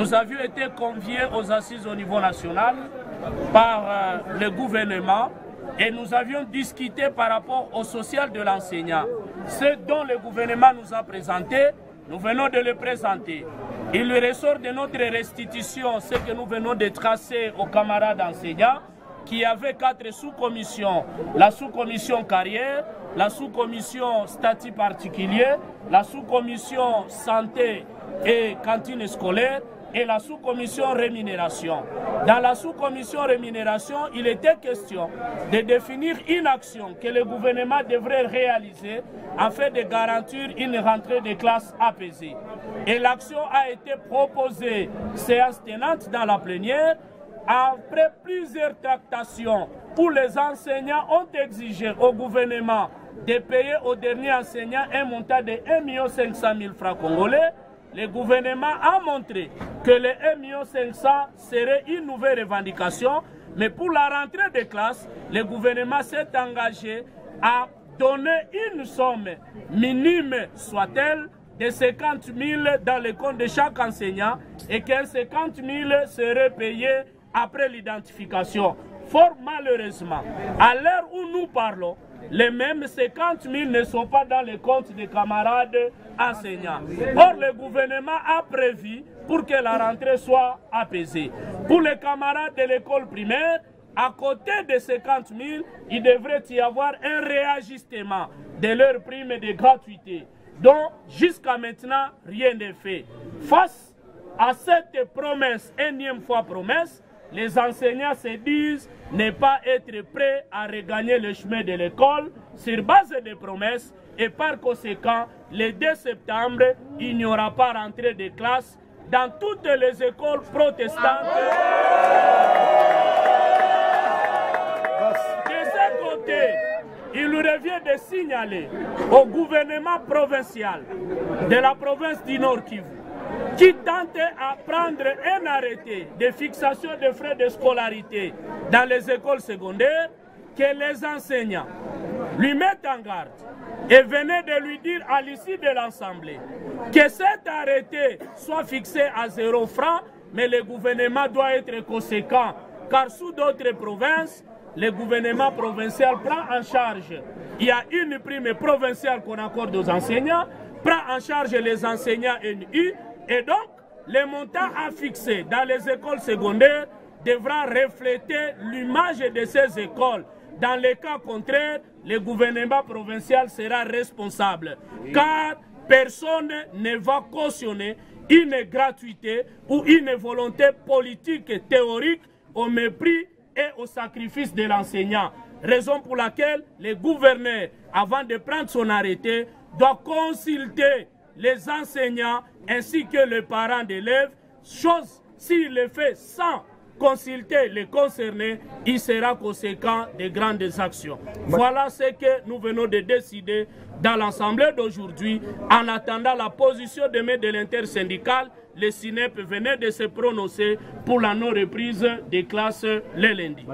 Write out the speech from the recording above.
nous avions été conviés aux assises au niveau national par le gouvernement et nous avions discuté par rapport au social de l'enseignant. Ce dont le gouvernement nous a présenté, nous venons de le présenter. Il ressort de notre restitution ce que nous venons de tracer aux camarades enseignants, qui avait 4 sous-commissions. La sous-commission carrière, la sous-commission statut particulier, la sous-commission santé et cantine scolaire et la sous-commission rémunération. Dans la sous-commission rémunération, il était question de définir une action que le gouvernement devrait réaliser afin de garantir une rentrée de classe apaisée. Et l'action a été proposée, séance tenante dans la plénière. Après plusieurs tractations où les enseignants ont exigé au gouvernement de payer aux derniers enseignants un montant de 1 500 000 francs congolais, le gouvernement a montré que les 1 500 000 serait une nouvelle revendication, mais pour la rentrée des classes, le gouvernement s'est engagé à donner une somme minime soit-elle de 50 000 dans le compte de chaque enseignant et que 50 000 seraient payés après l'identification. Fort malheureusement, à l'heure où nous parlons, les mêmes 50 000 ne sont pas dans les comptes des camarades enseignants. Or, le gouvernement a prévu pour que la rentrée soit apaisée. Pour les camarades de l'école primaire, à côté de 50 000, il devrait y avoir un réajustement de leurs primes de gratuité, dont jusqu'à maintenant, rien n'est fait. Face à cette promesse, énième fois promesse, les enseignants se disent ne pas être prêts à regagner le chemin de l'école sur base de promesses et par conséquent, le 2 septembre, il n'y aura pas rentrée de classe dans toutes les écoles protestantes. De ce côté, il nous revient de signaler au gouvernement provincial de la province du Nord Kivu qui tentait à prendre un arrêté de fixation de frais de scolarité dans les écoles secondaires, que les enseignants lui mettent en garde et venaient de lui dire à l'issue de l'Assemblée que cet arrêté soit fixé à 0 francs, mais le gouvernement doit être conséquent, car sous d'autres provinces, le gouvernement provincial prend en charge. Il y a une prime provinciale qu'on accorde aux enseignants, prend en charge les enseignants NU, et donc, le montant à fixer dans les écoles secondaires devra refléter l'image de ces écoles. Dans le cas contraire, le gouvernement provincial sera responsable, car personne ne va cautionner une gratuité ou une volonté politique et théorique au mépris et au sacrifice de l'enseignant. Raison pour laquelle le gouverneur, avant de prendre son arrêté, doit consulter les enseignants ainsi que les parents d'élèves, chose s'il le fait sans consulter les concernés, il sera conséquent de grandes actions. Voilà ce que nous venons de décider dans l'Assemblée d'aujourd'hui. En attendant la position demain de l'intersyndicale, le SYNEP venait de se prononcer pour la non-reprise des classes le lundi.